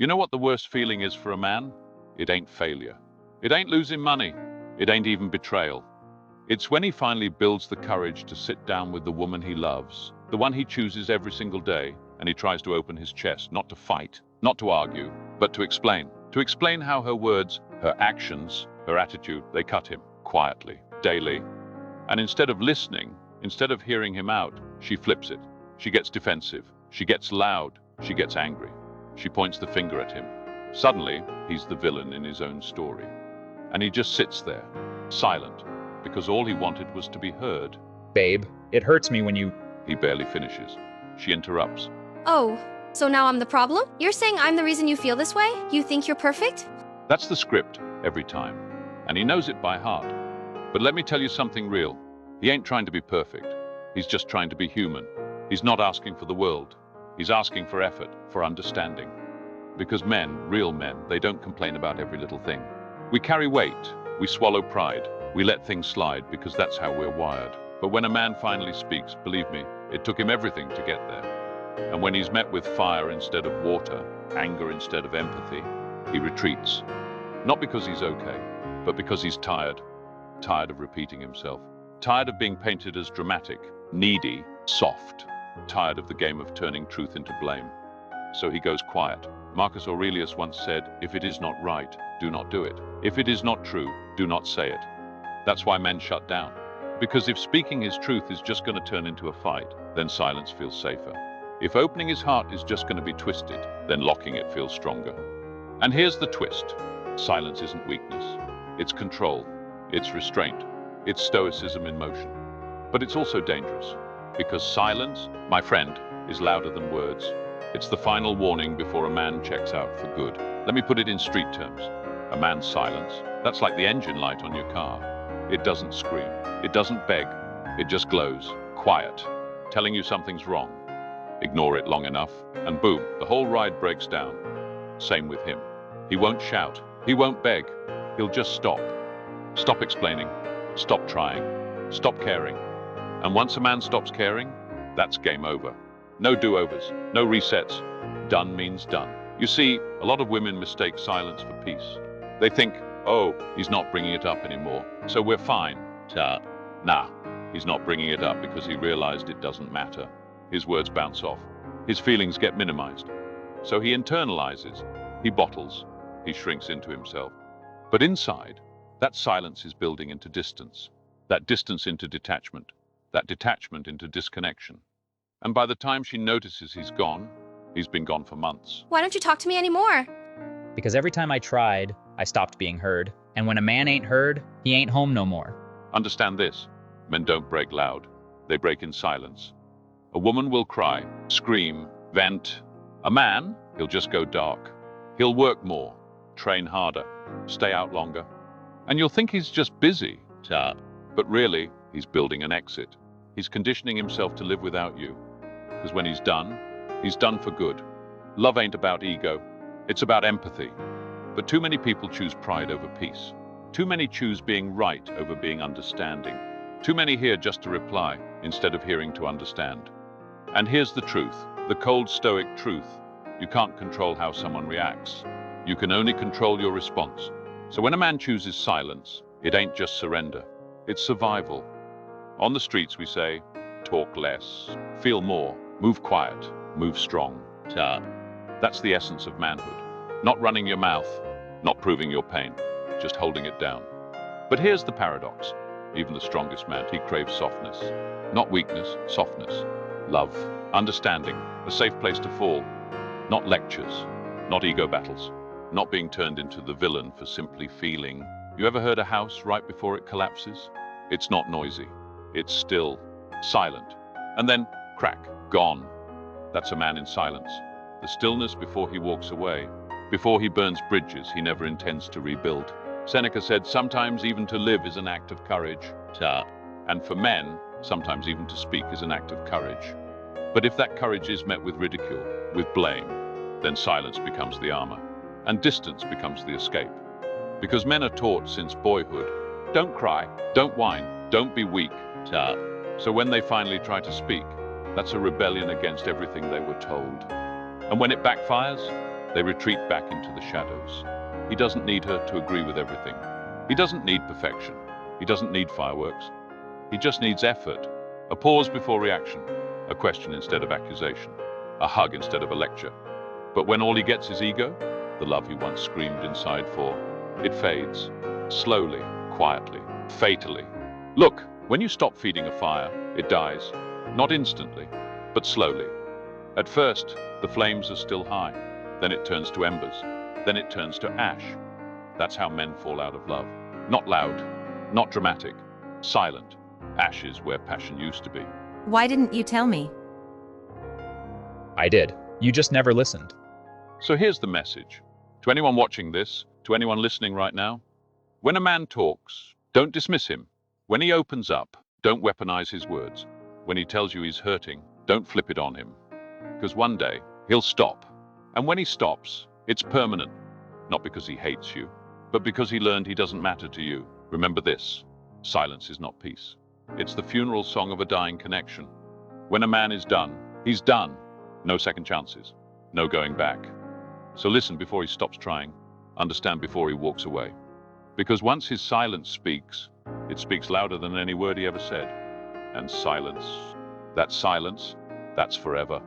You know what the worst feeling is for a man? It ain't failure. It ain't losing money. It ain't even betrayal. It's when he finally builds the courage to sit down with the woman he loves, the one he chooses every single day, and he tries to open his chest, not to fight, not to argue, but to explain. To explain how her words, her actions, her attitude, they cut him, quietly, daily. And instead of listening, instead of hearing him out, she flips it. She gets defensive. She gets loud. She gets angry. She points the finger at him. Suddenly, he's the villain in his own story. And he just sits there, silent, because all he wanted was to be heard. Babe, it hurts me when you... He barely finishes. She interrupts. Oh, so now I'm the problem? You're saying I'm the reason you feel this way? You think you're perfect? That's the script, every time. And he knows it by heart. But let me tell you something real. He ain't trying to be perfect. He's just trying to be human. He's not asking for the world. He's asking for effort, for understanding. Because men, real men, they don't complain about every little thing. We carry weight. We swallow pride. We let things slide because that's how we're wired. But when a man finally speaks, believe me, it took him everything to get there. And when he's met with fire instead of water, anger instead of empathy, he retreats. Not because he's okay, but because he's tired. Tired of repeating himself. Tired of being painted as dramatic, needy, soft. Tired of the game of turning truth into blame. So he goes quiet. Marcus Aurelius once said, if it is not right, do not do it. If it is not true, do not say it. That's why men shut down. Because if speaking his truth is just going to turn into a fight, then silence feels safer. If opening his heart is just going to be twisted, then locking it feels stronger. And here's the twist. Silence isn't weakness. It's control. It's restraint. It's stoicism in motion. But it's also dangerous. Because silence, my friend, is louder than words. It's the final warning before a man checks out for good. Let me put it in street terms. A man's silence, that's like the engine light on your car. It doesn't scream. It doesn't beg. It just glows, quiet, telling you something's wrong. Ignore it long enough, and boom, the whole ride breaks down. Same with him. He won't shout. He won't beg. He'll just stop. Stop explaining. Stop trying. Stop caring. And once a man stops caring, that's game over. No do-overs, no resets. Done means done. You see, a lot of women mistake silence for peace. They think, oh, he's not bringing it up anymore, so we're fine. Nah, he's not bringing it up because he realized it doesn't matter. His words bounce off. His feelings get minimized. So he internalizes. He bottles. He shrinks into himself. But inside, that silence is building into distance. That distance into detachment. That detachment into disconnection. And by the time she notices he's gone, he's been gone for months. Why don't you talk to me anymore? Because every time I tried, I stopped being heard. And when a man ain't heard, he ain't home no more. Understand this. Men don't break loud. They break in silence. A woman will cry, scream, vent. A man, he'll just go dark. He'll work more, train harder, stay out longer. And you'll think he's just busy. But really, he's building an exit. He's conditioning himself to live without you. Because when he's done for good. Love ain't about ego. It's about empathy. But too many people choose pride over peace. Too many choose being right over being understanding. Too many hear just to reply instead of hearing to understand. And here's the truth, the cold Stoic truth. You can't control how someone reacts. You can only control your response. So when a man chooses silence, it ain't just surrender. It's survival. On the streets we say, talk less, feel more, move quiet, move strong. That's the essence of manhood. Not running your mouth, not proving your pain, just holding it down. But here's the paradox. Even the strongest man, he craves softness. Not weakness, softness. Love, understanding, a safe place to fall. Not lectures, not ego battles. Not being turned into the villain for simply feeling. You ever heard a house right before it collapses? It's not noisy. It's still, silent. And then, crack, gone. That's a man in silence. The stillness before he walks away. Before he burns bridges he never intends to rebuild. Seneca said, sometimes even to live is an act of courage. And for men, sometimes even to speak is an act of courage. But if that courage is met with ridicule, with blame, then silence becomes the armor, and distance becomes the escape. Because men are taught since boyhood, don't cry, don't whine, don't be weak. So when they finally try to speak, that's a rebellion against everything they were told. And when it backfires, They retreat back into the shadows. He doesn't need her to agree with everything. He doesn't need perfection. He doesn't need fireworks. He just needs effort, a pause before reaction, a question instead of accusation, a hug instead of a lecture. But when all he gets is ego, the love he once screamed inside for, it fades, slowly, quietly, fatally. Look, when you stop feeding a fire, it dies, not instantly, but slowly. At first, the flames are still high, then it turns to embers, then it turns to ash. That's how men fall out of love. Not loud, not dramatic, silent. Ashes where passion used to be. Why didn't you tell me? I did. You just never listened. So here's the message. To anyone watching this, to anyone listening right now, when a man talks, don't dismiss him. When he opens up, don't weaponize his words. When he tells you he's hurting, don't flip it on him. Because one day, he'll stop. And when he stops, it's permanent. Not because he hates you, but because he learned he doesn't matter to you. Remember this, silence is not peace. It's the funeral song of a dying connection. When a man is done, he's done. No second chances, no going back. So listen before he stops trying, understand before he walks away. Because once his silence speaks, it speaks louder than any word he ever said. And silence, that's forever.